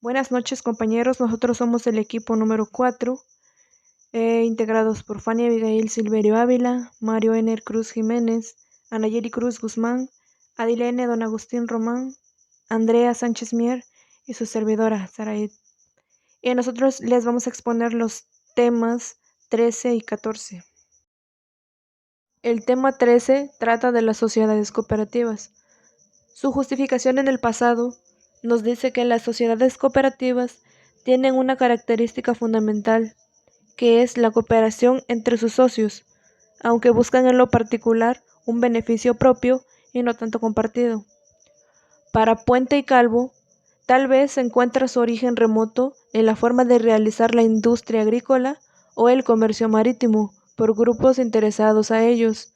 Buenas noches, compañeros. Nosotros somos el equipo número 4, integrados por Fanny Abigail Silverio Ávila, Mario Ener Cruz Jiménez, Anayeli Cruz Guzmán, Adilene Don Agustín Román, Andrea Sánchez Mier y su servidora, Saraid. Y nosotros les vamos a exponer los temas 13 y 14. El tema 13 trata de las sociedades cooperativas. Su justificación en el pasado nos dice que las sociedades cooperativas tienen una característica fundamental, que es la cooperación entre sus socios, aunque buscan en lo particular un beneficio propio y no tanto compartido. Para Puente y Calvo, tal vez se encuentra su origen remoto en la forma de realizar la industria agrícola o el comercio marítimo por grupos interesados a ellos.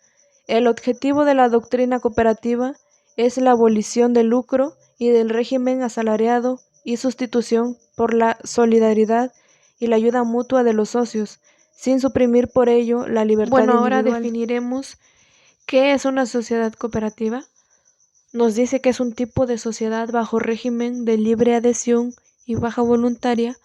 El objetivo de la doctrina cooperativa es la abolición del lucro y del régimen asalariado y sustitución por la solidaridad y la ayuda mutua de los socios, sin suprimir por ello la libertad individual. Ahora definiremos qué es una sociedad cooperativa. Nos dice que es un tipo de sociedad bajo régimen de libre adhesión y baja voluntaria,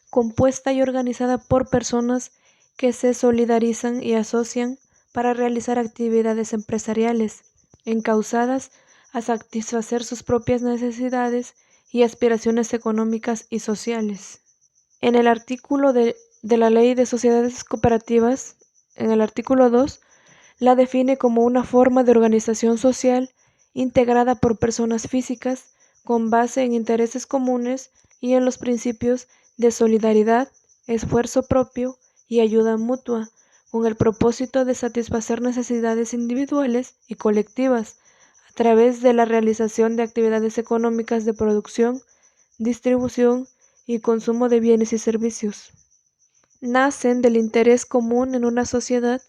compuesta y organizada por personas que se solidarizan y asocian para realizar actividades empresariales, encausadas a satisfacer sus propias necesidades y aspiraciones económicas y sociales. En el artículo de la Ley de Sociedades Cooperativas, en el artículo 2, la define como una forma de organización social integrada por personas físicas con base en intereses comunes y en los principios de solidaridad, esfuerzo propio y ayuda mutua, con el propósito de satisfacer necesidades individuales y colectivas a través de la realización de actividades económicas de producción, distribución y consumo de bienes y servicios. Nacen del interés común en una sociedad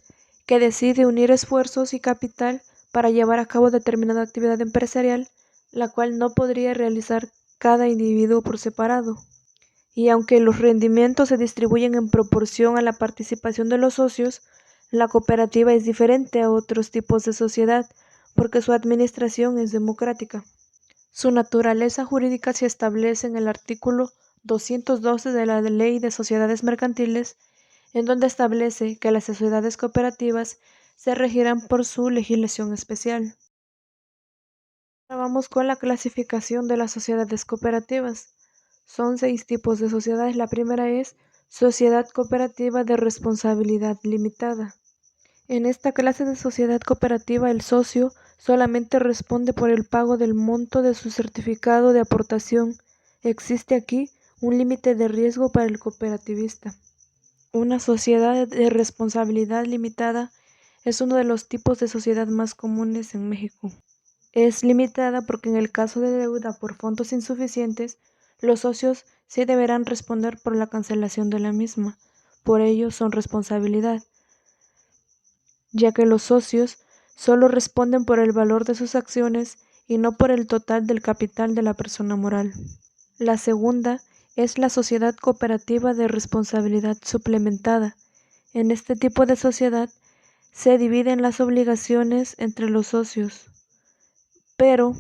que decide unir esfuerzos y capital para llevar a cabo determinada actividad empresarial, la cual no podría realizar cada individuo por separado. Y aunque los rendimientos se distribuyen en proporción a la participación de los socios, la cooperativa es diferente a otros tipos de sociedad porque su administración es democrática. Su naturaleza jurídica se establece en el artículo 212 de la Ley de Sociedades Mercantiles, en donde establece que las sociedades cooperativas se regirán por su legislación especial. Ahora vamos con la clasificación de las sociedades cooperativas. Son 6 tipos de sociedades. La primera es sociedad cooperativa de responsabilidad limitada. En esta clase de sociedad cooperativa, el socio solamente responde por el pago del monto de su certificado de aportación. Existe aquí un límite de riesgo para el cooperativista. Una sociedad de responsabilidad limitada es uno de los tipos de sociedad más comunes en México. Es limitada porque en el caso de deuda por fondos insuficientes, los socios sí deberán responder por la cancelación de la misma. Por ello son responsabilidad, ya que los socios solo responden por el valor de sus acciones y no por el total del capital de la persona moral. La segunda es la sociedad cooperativa de responsabilidad suplementada. En este tipo de sociedad se dividen las obligaciones entre los socios, pero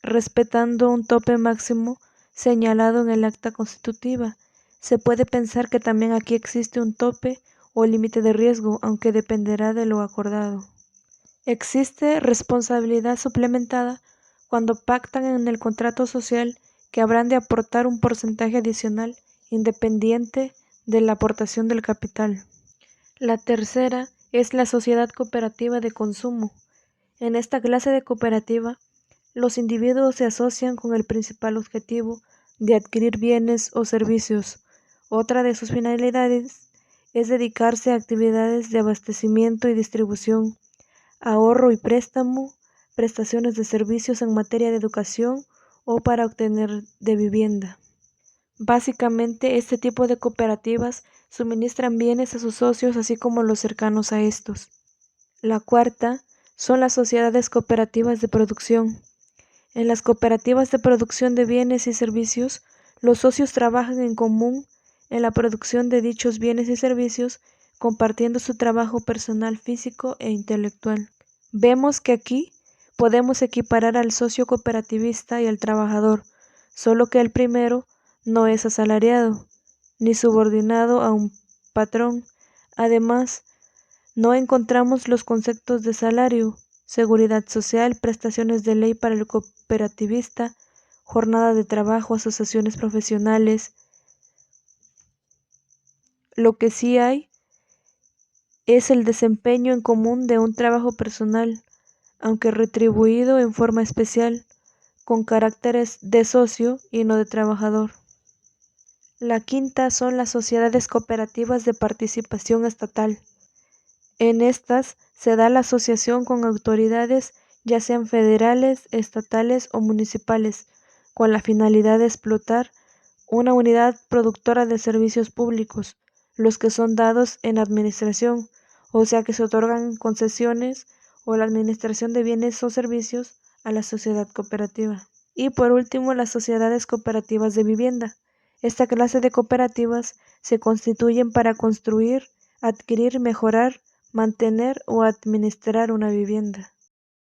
respetando un tope máximo señalado en el acta constitutiva. Se puede pensar que también aquí existe un tope o límite de riesgo, aunque dependerá de lo acordado. Existe responsabilidad suplementada cuando pactan en el contrato social que habrán de aportar un porcentaje adicional independiente de la aportación del capital. La tercera es la sociedad cooperativa de consumo. En esta clase de cooperativa, los individuos se asocian con el principal objetivo de adquirir bienes o servicios. Otra de sus finalidades es dedicarse a actividades de abastecimiento y distribución, ahorro y préstamo, prestaciones de servicios en materia de educación o para obtener de vivienda. Básicamente, este tipo de cooperativas suministran bienes a sus socios así como los cercanos a estos. La cuarta son las sociedades cooperativas de producción. En las cooperativas de producción de bienes y servicios, los socios trabajan en común en la producción de dichos bienes y servicios, compartiendo su trabajo personal, físico e intelectual. Vemos que aquí podemos equiparar al socio cooperativista y al trabajador, solo que el primero no es asalariado ni subordinado a un patrón. Además, no encontramos los conceptos de salario, seguridad social, prestaciones de ley para el cooperativista, jornada de trabajo, asociaciones profesionales. Lo que sí hay es el desempeño en común de un trabajo personal, aunque retribuido en forma especial, con caracteres de socio y no de trabajador. La quinta son las sociedades cooperativas de participación estatal. En estas se da la asociación con autoridades, ya sean federales, estatales o municipales, con la finalidad de explotar una unidad productora de servicios públicos, los que son dados en administración, o sea que se otorgan concesiones o la administración de bienes o servicios a la sociedad cooperativa. Y por último, las sociedades cooperativas de vivienda. Esta clase de cooperativas se constituyen para construir, adquirir, mejorar, mantener o administrar una vivienda.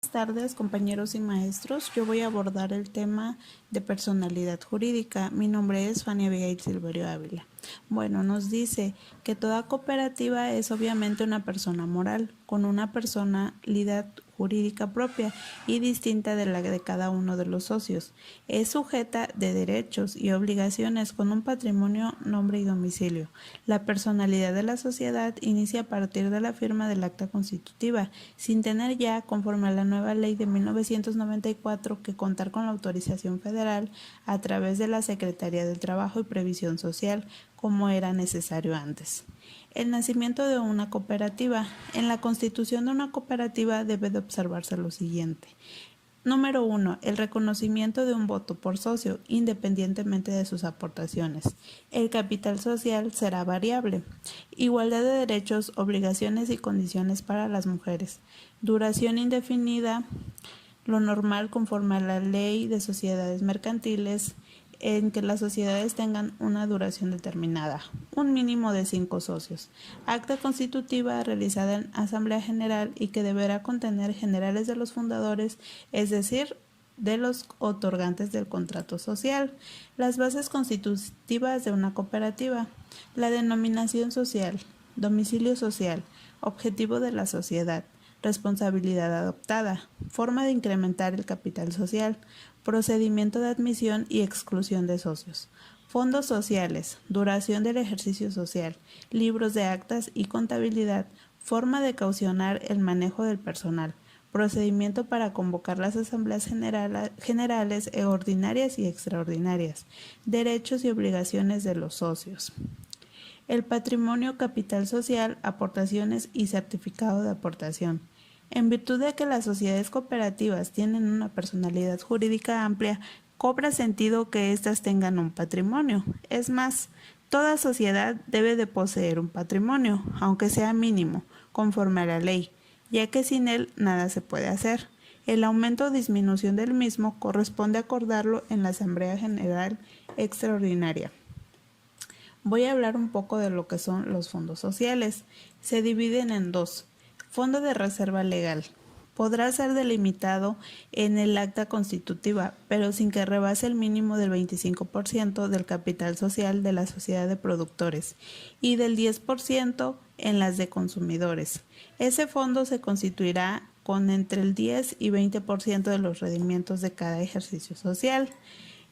Buenas tardes, compañeros y maestros. Yo voy a abordar el tema de personalidad jurídica. Mi nombre es Fanny Abigail Silverio Ávila. Bueno, nos dice que toda cooperativa es obviamente una persona moral, con una personalidad jurídica propia y distinta de la de cada uno de los socios. Es sujeta de derechos y obligaciones con un patrimonio, nombre y domicilio. La personalidad de la sociedad inicia a partir de la firma del acta constitutiva, sin tener ya, conforme a la nueva ley de 1994, que contar con la autorización federal a través de la Secretaría del Trabajo y Previsión Social, como era necesario antes. El nacimiento de una cooperativa. En la constitución de una cooperativa debe de observarse lo siguiente. Número 1. El reconocimiento de un voto por socio, independientemente de sus aportaciones. El capital social será variable. Igualdad de derechos, obligaciones y condiciones para las mujeres. Duración indefinida, lo normal conforme a la ley de sociedades mercantiles, en que las sociedades tengan una duración determinada, un mínimo de 5 socios. Acta constitutiva realizada en Asamblea General y que deberá contener generales de los fundadores, es decir, de los otorgantes del contrato social. Las bases constitutivas de una cooperativa. La denominación social, domicilio social, objetivo de la sociedad, responsabilidad adoptada, forma de incrementar el capital social, procedimiento de admisión y exclusión de socios, fondos sociales, duración del ejercicio social, libros de actas y contabilidad, forma de caucionar el manejo del personal, procedimiento para convocar las asambleas generales, ordinarias y extraordinarias, derechos y obligaciones de los socios. El patrimonio, capital social, aportaciones y certificado de aportación. En virtud de que las sociedades cooperativas tienen una personalidad jurídica amplia, cobra sentido que éstas tengan un patrimonio. Es más, toda sociedad debe de poseer un patrimonio, aunque sea mínimo, conforme a la ley, ya que sin él nada se puede hacer. El aumento o disminución del mismo corresponde acordarlo en la Asamblea General Extraordinaria. Voy a hablar un poco de lo que son los fondos sociales. Se dividen en dos. Fondo de reserva legal. Podrá ser delimitado en el acta constitutiva, pero sin que rebase el mínimo del 25% del capital social de la sociedad de productores y del 10% en las de consumidores. Ese fondo se constituirá con entre el 10 y 20% de los rendimientos de cada ejercicio social.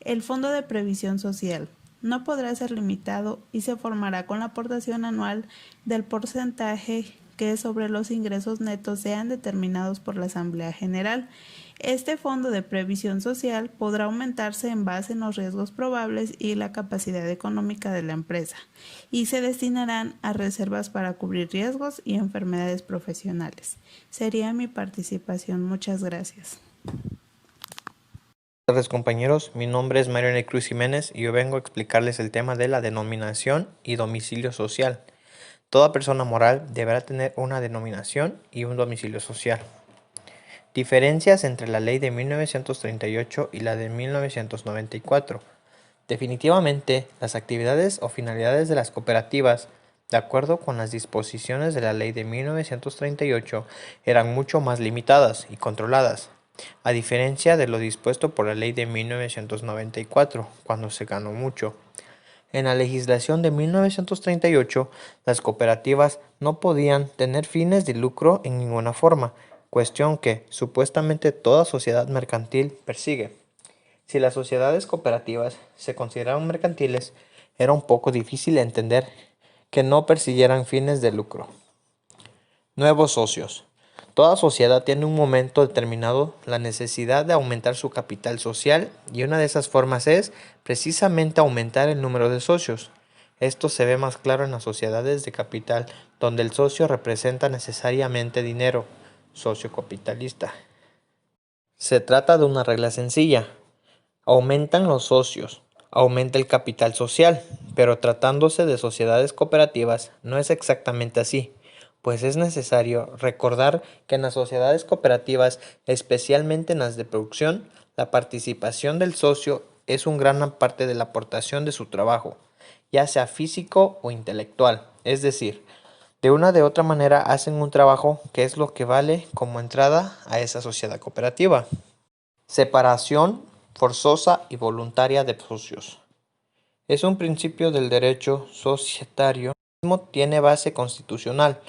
El Fondo de Previsión Social no podrá ser limitado y se formará con la aportación anual del porcentaje que sobre los ingresos netos sean determinados por la Asamblea General. Este fondo de previsión social podrá aumentarse en base en los riesgos probables y la capacidad económica de la empresa, y se destinarán a reservas para cubrir riesgos y enfermedades profesionales. Sería mi participación. Muchas gracias. Buenas tardes, compañeros, mi nombre es Mario N. Cruz Jiménez y yo vengo a explicarles el tema de la denominación y domicilio social. Toda persona moral deberá tener una denominación y un domicilio social. Diferencias entre la ley de 1938 y la de 1994. Definitivamente, las actividades o finalidades de las cooperativas, de acuerdo con las disposiciones de la ley de 1938, eran mucho más limitadas y controladas. a diferencia de lo dispuesto por la ley de 1994, cuando se ganó mucho. En la legislación de 1938, las cooperativas no podían tener fines de lucro en ninguna forma, cuestión que, supuestamente, toda sociedad mercantil persigue. Si las sociedades cooperativas se consideraban mercantiles, era un poco difícil entender que no persiguieran fines de lucro. Nuevos socios. Toda sociedad tiene en un momento determinado la necesidad de aumentar su capital social y una de esas formas es precisamente aumentar el número de socios. Esto se ve más claro en las sociedades de capital, donde el socio representa necesariamente dinero, socio capitalista. Se trata de una regla sencilla. Aumentan los socios, aumenta el capital social, pero tratándose de sociedades cooperativas no es exactamente así, pues es necesario recordar que en las sociedades cooperativas, especialmente en las de producción, la participación del socio es una gran parte de la aportación de su trabajo, ya sea físico o intelectual, es decir, de una de otra manera hacen un trabajo que es lo que vale como entrada a esa sociedad cooperativa. Separación forzosa y voluntaria de socios. Es un principio del derecho societario, el mismo tiene base constitucional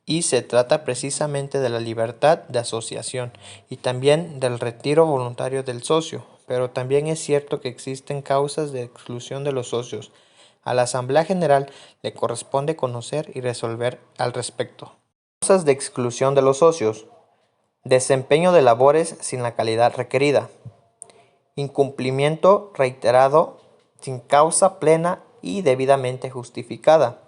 y se trata precisamente de la libertad de asociación y también del retiro voluntario del socio, pero también es cierto que existen causas de exclusión de los socios. A la Asamblea General le corresponde conocer y resolver al respecto. Causas de exclusión de los socios. Desempeño de labores sin la calidad requerida. Incumplimiento reiterado sin causa plena y debidamente justificada.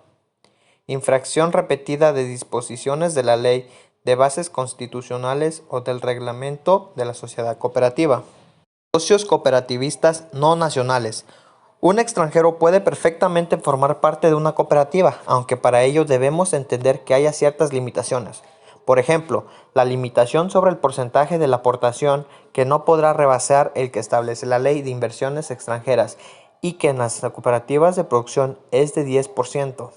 Infracción repetida de disposiciones de la ley, de bases constitucionales o del reglamento de la sociedad cooperativa. Socios cooperativistas no nacionales. Un extranjero puede perfectamente formar parte de una cooperativa, aunque para ello debemos entender que haya ciertas limitaciones. Por ejemplo, la limitación sobre el porcentaje de la aportación que no podrá rebasar el que establece la ley de inversiones extranjeras y que en las cooperativas de producción es de 10%.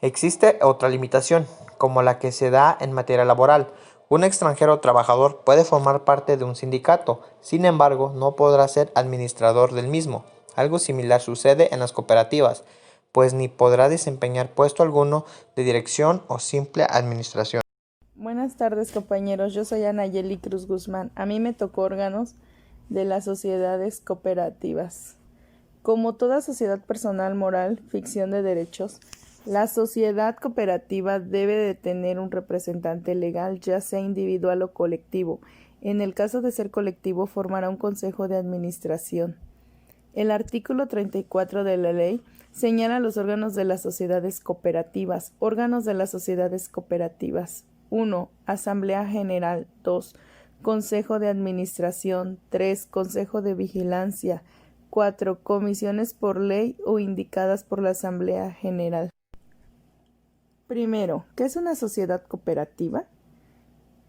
Existe otra limitación, como la que se da en materia laboral. Un extranjero trabajador puede formar parte de un sindicato, sin embargo, no podrá ser administrador del mismo. Algo similar sucede en las cooperativas, pues ni podrá desempeñar puesto alguno de dirección o simple administración. Buenas tardes, compañeros. Yo soy Anayeli Cruz Guzmán. A mí me tocó órganos de las sociedades cooperativas. Como toda sociedad personal, moral, ficción de derechos, la sociedad cooperativa debe de tener un representante legal, ya sea individual o colectivo. En el caso de ser colectivo, formará un consejo de administración. El artículo 34 de la ley señala los órganos de las sociedades cooperativas. Órganos de las sociedades cooperativas. 1. Asamblea General. 2. Consejo de Administración. 3. Consejo de Vigilancia. 4. Comisiones por ley o indicadas por la Asamblea General. Primero, ¿qué es una sociedad cooperativa?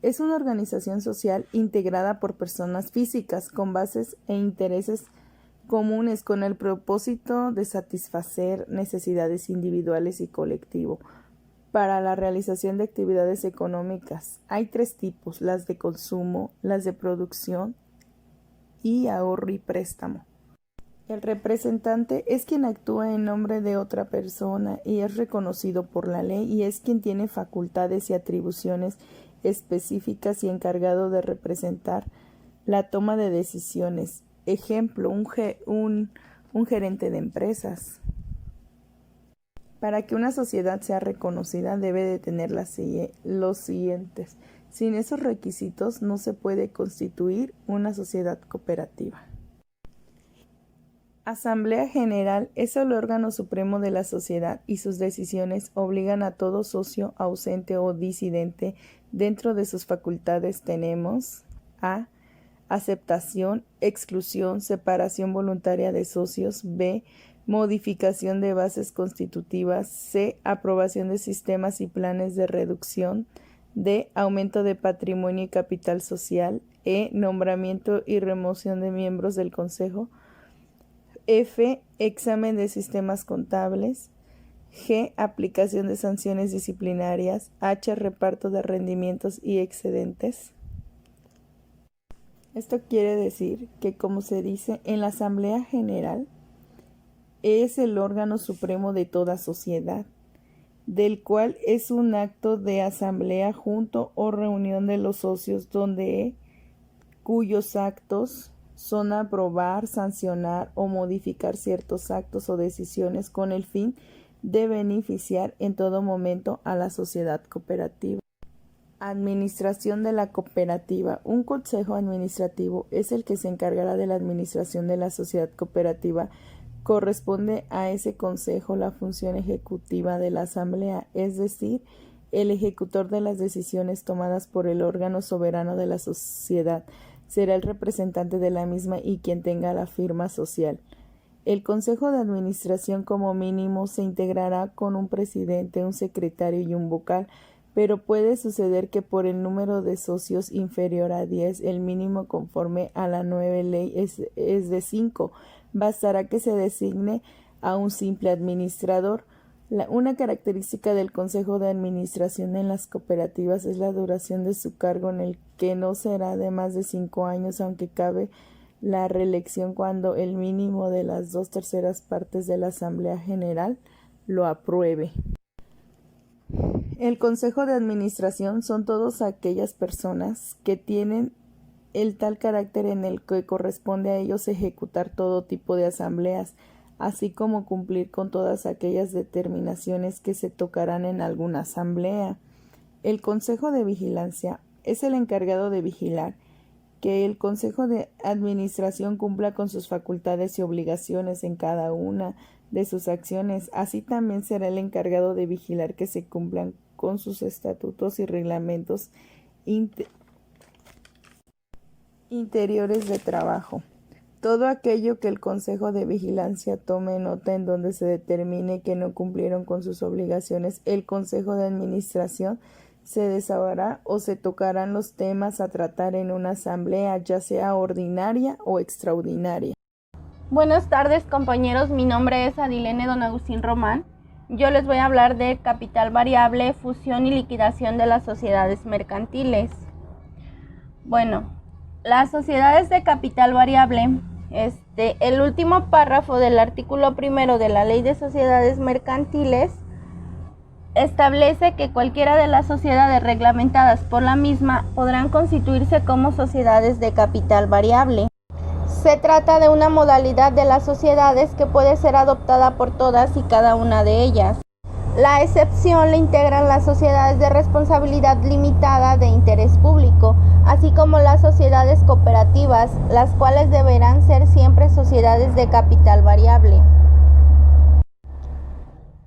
Es una organización social integrada por personas físicas con bases e intereses comunes con el propósito de satisfacer necesidades individuales y colectivo para la realización de actividades económicas. Hay 3 tipos, las de consumo, las de producción y ahorro y préstamo. El representante es quien actúa en nombre de otra persona y es reconocido por la ley y es quien tiene facultades y atribuciones específicas y encargado de representar la toma de decisiones. Ejemplo, un gerente de empresas. Para que una sociedad sea reconocida debe de tener los siguientes. Sin esos requisitos no se puede constituir una sociedad cooperativa. Asamblea General es el órgano supremo de la sociedad y sus decisiones obligan a todo socio ausente o disidente. Dentro de sus facultades tenemos a. Aceptación, exclusión, separación voluntaria de socios. B. Modificación de bases constitutivas. C. Aprobación de sistemas y planes de reducción. D. Aumento de patrimonio y capital social. E. Nombramiento y remoción de miembros del Consejo. F. Examen de sistemas contables. G. Aplicación de sanciones disciplinarias. H. Reparto de rendimientos y excedentes. Esto quiere decir que, como se dice, en la Asamblea General es el órgano supremo de toda sociedad, del cual es un acto de asamblea junto o reunión de los socios cuyos actos son aprobar, sancionar o modificar ciertos actos o decisiones con el fin de beneficiar en todo momento a la sociedad cooperativa. Administración de la cooperativa. Un consejo administrativo es el que se encargará de la administración de la sociedad cooperativa. Corresponde a ese consejo la función ejecutiva de la asamblea, es decir, el ejecutor de las decisiones tomadas por el órgano soberano de la sociedad será el representante de la misma y quien tenga la firma social. El consejo de administración como mínimo se integrará con un presidente, un secretario y un vocal, pero puede suceder que por el número de socios inferior a 10, el mínimo conforme a la nueva ley es de 5. Bastará que se designe a un simple administrador. Una característica del Consejo de Administración en las cooperativas es la duración de su cargo, en el que no será de más de 5 años, aunque cabe la reelección cuando el mínimo de las 2/3 partes de la Asamblea General lo apruebe. El Consejo de Administración son todas aquellas personas que tienen el tal carácter en el que corresponde a ellos ejecutar todo tipo de asambleas, así como cumplir con todas aquellas determinaciones que se tocarán en alguna asamblea. El Consejo de Vigilancia es el encargado de vigilar que el Consejo de Administración cumpla con sus facultades y obligaciones en cada una de sus acciones. Así también será el encargado de vigilar que se cumplan con sus estatutos y reglamentos interiores de trabajo. Todo aquello que el Consejo de Vigilancia tome nota en donde se determine que no cumplieron con sus obligaciones, el Consejo de Administración se desahogará o se tocarán los temas a tratar en una asamblea, ya sea ordinaria o extraordinaria. Buenas tardes, compañeros. Mi nombre es Adilene Don Agustín Román. Yo les voy a hablar de capital variable, fusión y liquidación de las sociedades mercantiles. Bueno, las sociedades de capital variable, el último párrafo del artículo 1 de la Ley de Sociedades Mercantiles establece que cualquiera de las sociedades reglamentadas por la misma podrán constituirse como sociedades de capital variable. Se trata de una modalidad de las sociedades que puede ser adoptada por todas y cada una de ellas. La excepción la integran las sociedades de responsabilidad limitada de interés público, así como las sociedades cooperativas, las cuales deberán ser siempre sociedades de capital variable.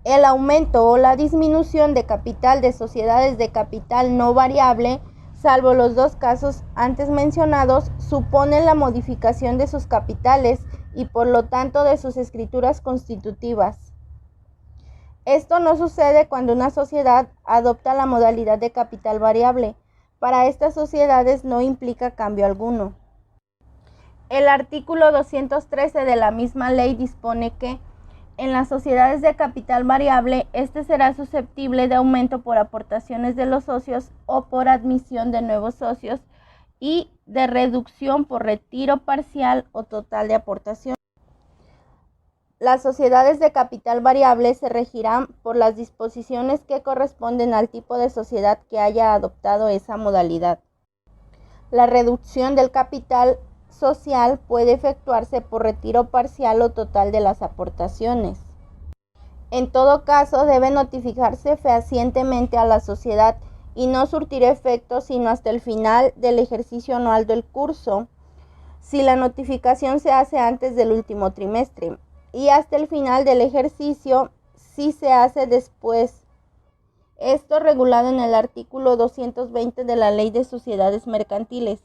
El aumento o la disminución de capital de sociedades de capital no variable, salvo los dos casos antes mencionados, supone la modificación de sus capitales y por lo tanto de sus escrituras constitutivas. Esto no sucede cuando una sociedad adopta la modalidad de capital variable. Para estas sociedades no implica cambio alguno. El artículo 213 de la misma ley dispone que en las sociedades de capital variable, este será susceptible de aumento por aportaciones de los socios o por admisión de nuevos socios y de reducción por retiro parcial o total de aportación. Las sociedades de capital variable se regirán por las disposiciones que corresponden al tipo de sociedad que haya adoptado esa modalidad. La reducción del capital social puede efectuarse por retiro parcial o total de las aportaciones. En todo caso, debe notificarse fehacientemente a la sociedad y no surtir efecto sino hasta el final del ejercicio anual del curso, si la notificación se hace antes del último trimestre, y hasta el final del ejercicio si se hace después. Esto regulado en el artículo 220 de la Ley de Sociedades Mercantiles.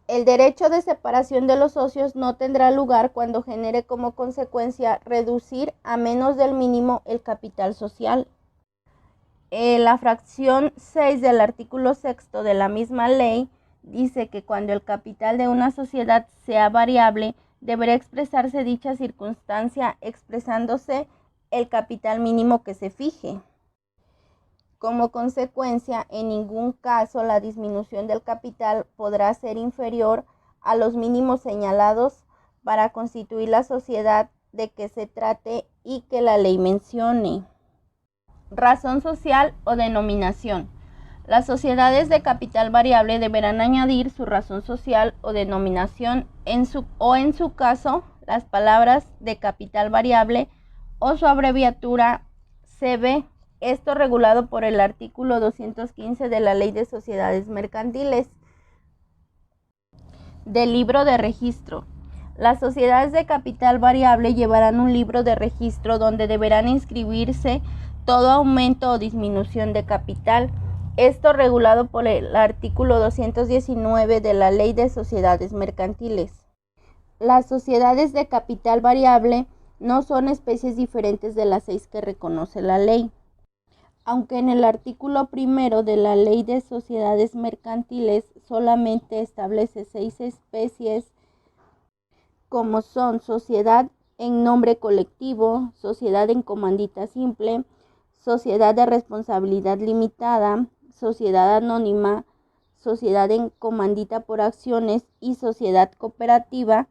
El derecho de separación de los socios no tendrá lugar cuando genere como consecuencia reducir a menos del mínimo el capital social. La fracción 6 del artículo 6 de la misma ley dice que cuando el capital de una sociedad sea variable, deberá expresarse dicha circunstancia expresándose el capital mínimo que se fije. Como consecuencia, en ningún caso la disminución del capital podrá ser inferior a los mínimos señalados para constituir la sociedad de que se trate y que la ley mencione. Razón social o denominación. Las sociedades de capital variable deberán añadir su razón social o denominación en su caso las palabras de capital variable o su abreviatura CB. Esto regulado por el artículo 215 de la Ley de Sociedades Mercantiles. Del libro de registro. Las sociedades de capital variable llevarán un libro de registro donde deberán inscribirse todo aumento o disminución de capital. Esto regulado por el artículo 219 de la Ley de Sociedades Mercantiles. Las sociedades de capital variable no son especies diferentes de las 6 que reconoce la ley. Aunque en el artículo 1 de la Ley de Sociedades Mercantiles solamente establece 6 especies, como son sociedad en nombre colectivo, sociedad en comandita simple, sociedad de responsabilidad limitada, sociedad anónima, sociedad en comandita por acciones y sociedad cooperativa.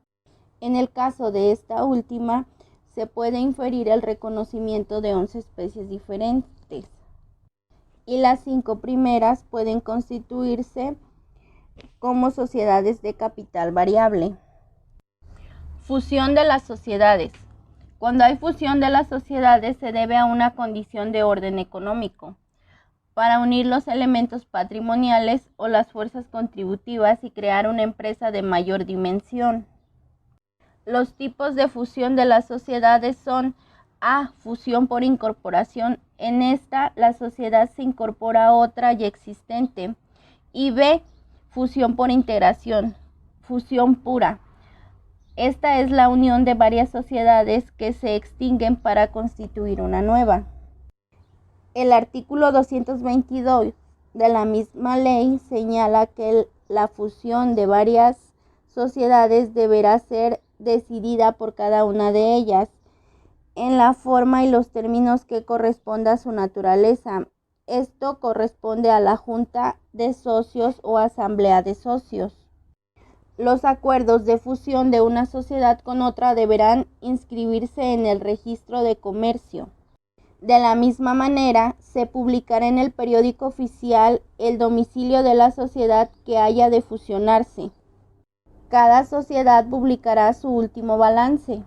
En el caso de esta última, se puede inferir el reconocimiento de 11 especies diferentes, y las 5 primeras pueden constituirse como sociedades de capital variable. Fusión de las sociedades. Cuando hay fusión de las sociedades se debe a una condición de orden económico, para unir los elementos patrimoniales o las fuerzas contributivas y crear una empresa de mayor dimensión. Los tipos de fusión de las sociedades son: A. Fusión por incorporación. En esta, la sociedad se incorpora a otra ya existente. Y B. Fusión por integración. Fusión pura. Esta es la unión de varias sociedades que se extinguen para constituir una nueva. El artículo 222 de la misma ley señala que la fusión de varias sociedades deberá ser decidida por cada una de ellas en la forma y los términos que corresponda a su naturaleza. Esto corresponde a la Junta de Socios o Asamblea de Socios. Los acuerdos de fusión de una sociedad con otra deberán inscribirse en el registro de comercio. De la misma manera, se publicará en el periódico oficial el domicilio de la sociedad que haya de fusionarse. Cada sociedad publicará su último balance,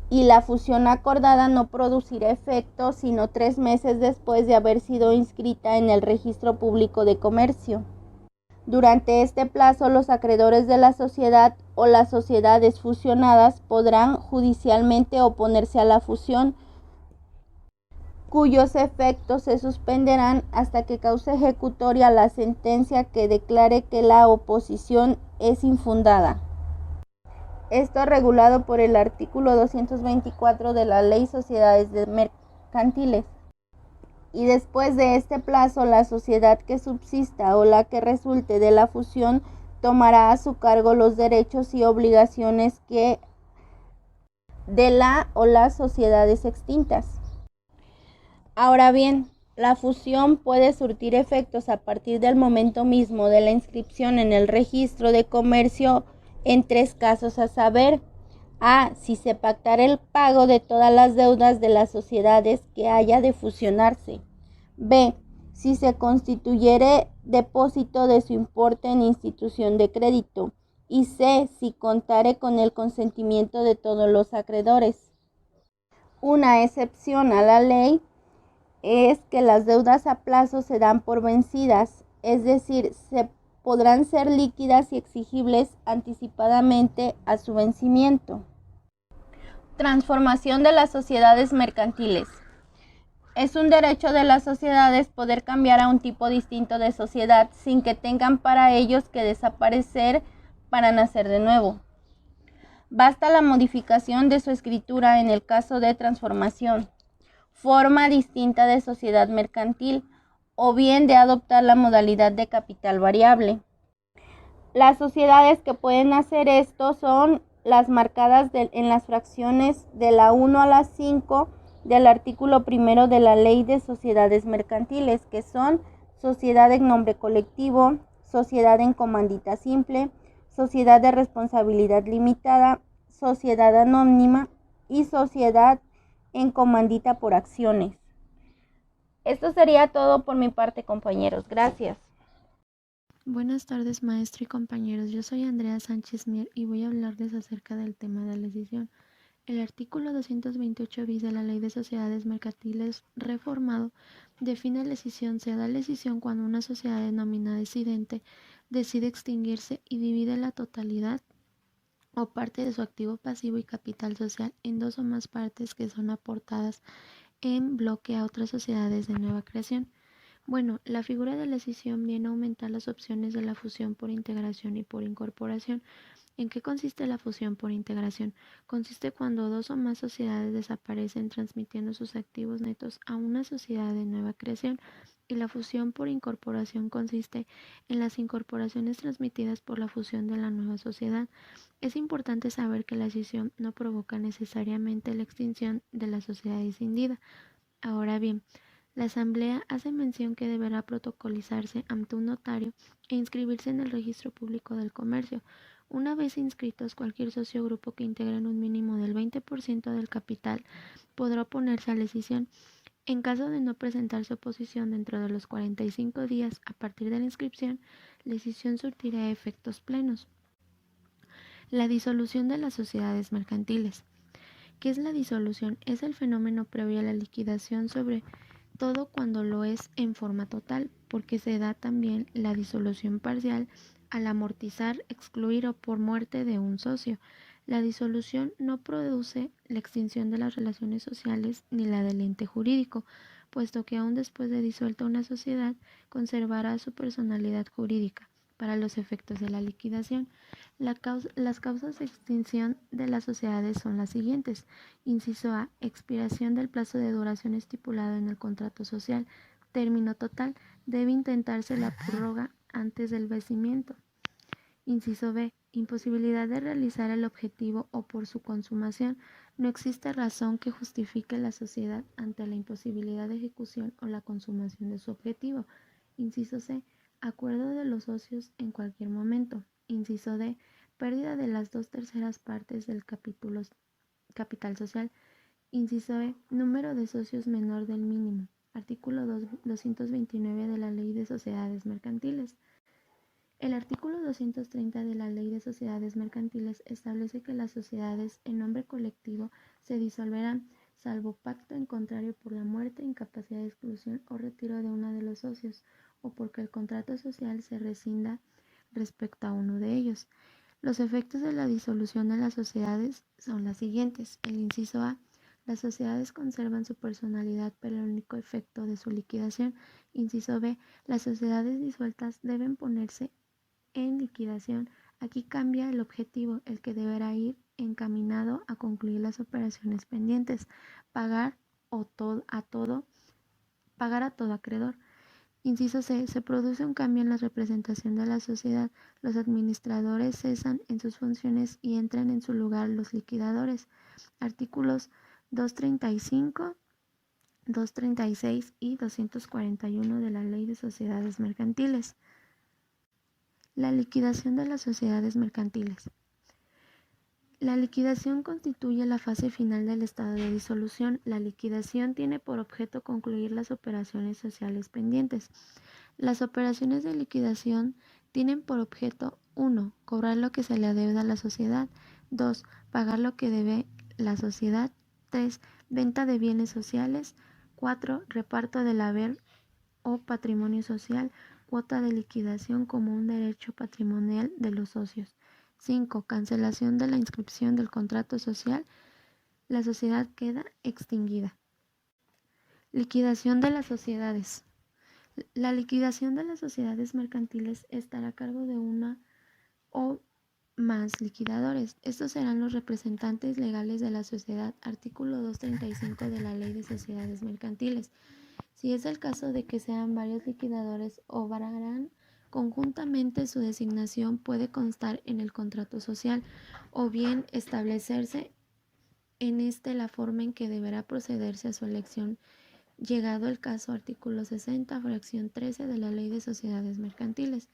y la fusión acordada no producirá efecto sino 3 meses después de haber sido inscrita en el registro público de comercio. Durante este plazo, los acreedores de la sociedad o las sociedades fusionadas podrán judicialmente oponerse a la fusión, cuyos efectos se suspenderán hasta que cause ejecutoria la sentencia que declare que la oposición es infundada. Esto regulado por el artículo 224 de la Ley de Sociedades Mercantiles. Y después de este plazo, la sociedad que subsista o la que resulte de la fusión tomará a su cargo los derechos y obligaciones que de la o las sociedades extintas. Ahora bien, la fusión puede surtir efectos a partir del momento mismo de la inscripción en el registro de comercio en 3 casos, a saber: A. Si se pactara el pago de todas las deudas de las sociedades que haya de fusionarse. B. Si se constituyere depósito de su importe en institución de crédito. Y C. Si contare con el consentimiento de todos los acreedores. Una excepción a la ley es que las deudas a plazo se dan por vencidas, es decir, se podrán ser líquidas y exigibles anticipadamente a su vencimiento. Transformación de las sociedades mercantiles. Es un derecho de las sociedades poder cambiar a un tipo distinto de sociedad sin que tengan para ellos que desaparecer para nacer de nuevo. Basta la modificación de su escritura en el caso de transformación, forma distinta de sociedad mercantil, o bien de adoptar la modalidad de capital variable. Las sociedades que pueden hacer esto son las marcadas en las fracciones de la 1 a la 5 del artículo 1 de la Ley de Sociedades Mercantiles, que son sociedad en nombre colectivo, sociedad en comandita simple, sociedad de responsabilidad limitada, sociedad anónima y sociedad en comandita por acciones. Esto sería todo por mi parte, compañeros. Gracias. Buenas tardes, maestro y compañeros. Yo soy Andrea Sánchez Mier y voy a hablarles acerca del tema de la decisión. El artículo 228 bis de la Ley de Sociedades Mercantiles reformado define la decisión. Se da la decisión cuando una sociedad denominada decidente decide extinguirse y divide la totalidad o parte de su activo pasivo y capital social en dos o más partes que son aportadas en bloque a otras sociedades de nueva creación. Bueno, la figura de la escisión viene a aumentar las opciones de la fusión por integración y por incorporación. ¿En qué consiste la fusión por integración? Consiste cuando dos o más sociedades desaparecen transmitiendo sus activos netos a una sociedad de nueva creación, y la fusión por incorporación consiste en las incorporaciones transmitidas por la fusión de la nueva sociedad. Es importante saber que la escisión no provoca necesariamente la extinción de la sociedad escindida. Ahora bien, la Asamblea hace mención que deberá protocolizarse ante un notario e inscribirse en el Registro Público del Comercio. Una vez inscritos, cualquier socio o grupo que integren un mínimo del 20% del capital podrá oponerse a la escisión. En caso de no presentarse oposición dentro de los 45 días a partir de la inscripción, la escisión surtirá efectos plenos. La disolución de las sociedades mercantiles. ¿Qué es la disolución? Es el fenómeno previo a la liquidación, sobre todo cuando lo es en forma total, porque se da también la disolución parcial al amortizar, excluir o por muerte de un socio. La disolución no produce la extinción de las relaciones sociales ni la del ente jurídico, puesto que aún después de disuelta una sociedad conservará su personalidad jurídica. Para los efectos de la liquidación, las causas de extinción de las sociedades son las siguientes. Inciso A. Expiración del plazo de duración estipulado en el contrato social. Término total. Debe intentarse la prórroga antes del vencimiento. Inciso B. Imposibilidad de realizar el objetivo o por su consumación. No existe razón que justifique la sociedad ante la imposibilidad de ejecución o la consumación de su objetivo. Inciso C. Acuerdo de los socios en cualquier momento. Inciso D. Pérdida de las 2/3 partes del capital social. Inciso E. Número de socios menor del mínimo. Artículo 229 de la Ley de Sociedades Mercantiles. El artículo 230 de la Ley de Sociedades Mercantiles establece que las sociedades en nombre colectivo se disolverán, salvo pacto en contrario por la muerte, incapacidad de exclusión o retiro de uno de los socios, o porque el contrato social se rescinda respecto a uno de ellos. Los efectos de la disolución de las sociedades son las siguientes. El inciso A. Las sociedades conservan su personalidad para el único efecto de su liquidación. Inciso B. Las sociedades disueltas deben ponerse en liquidación. Aquí cambia el objetivo, el que deberá ir encaminado a concluir las operaciones pendientes, pagar a todo acreedor. Inciso C. Se produce un cambio en la representación de la sociedad. Los administradores cesan en sus funciones y entran en su lugar los liquidadores. Artículos 235, 236 y 241 de la Ley de Sociedades Mercantiles. La liquidación de las sociedades mercantiles. La liquidación constituye la fase final del estado de disolución. La liquidación tiene por objeto concluir las operaciones sociales pendientes. Las operaciones de liquidación tienen por objeto: 1. Cobrar lo que se le adeuda a la sociedad. 2. Pagar lo que debe la sociedad. 3. Venta de bienes sociales. 4. Reparto del haber o patrimonio social. Cuota de liquidación como un derecho patrimonial de los socios. 5. Cancelación de la inscripción del contrato social. La sociedad queda extinguida. Liquidación de las sociedades. La liquidación de las sociedades mercantiles estará a cargo de una o más liquidadores. Estos serán los representantes legales de la sociedad. Artículo 235 de la Ley de Sociedades Mercantiles. Si es el caso de que sean varios liquidadores, obrarán conjuntamente. Su designación puede constar en el contrato social o bien establecerse en la forma en que deberá procederse a su elección. Llegado el caso, artículo 60, fracción 13 de la Ley de Sociedades Mercantiles.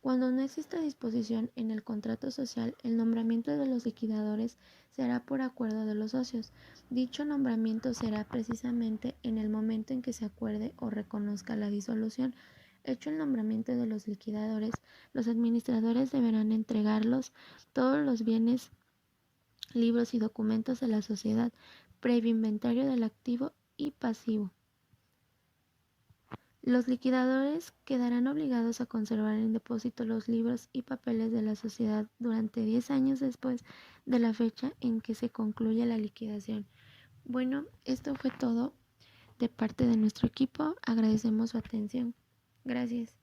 Cuando no exista disposición en el contrato social, el nombramiento de los liquidadores será por acuerdo de los socios. Dicho nombramiento será precisamente en el momento en que se acuerde o reconozca la disolución. Hecho el nombramiento de los liquidadores, los administradores deberán entregarlos todos los bienes, libros y documentos de la sociedad, previo inventario del activo y pasivo. Los liquidadores quedarán obligados a conservar en depósito los libros y papeles de la sociedad durante 10 años después de la fecha en que se concluye la liquidación. Bueno, esto fue todo de parte de nuestro equipo. Agradecemos su atención. Gracias.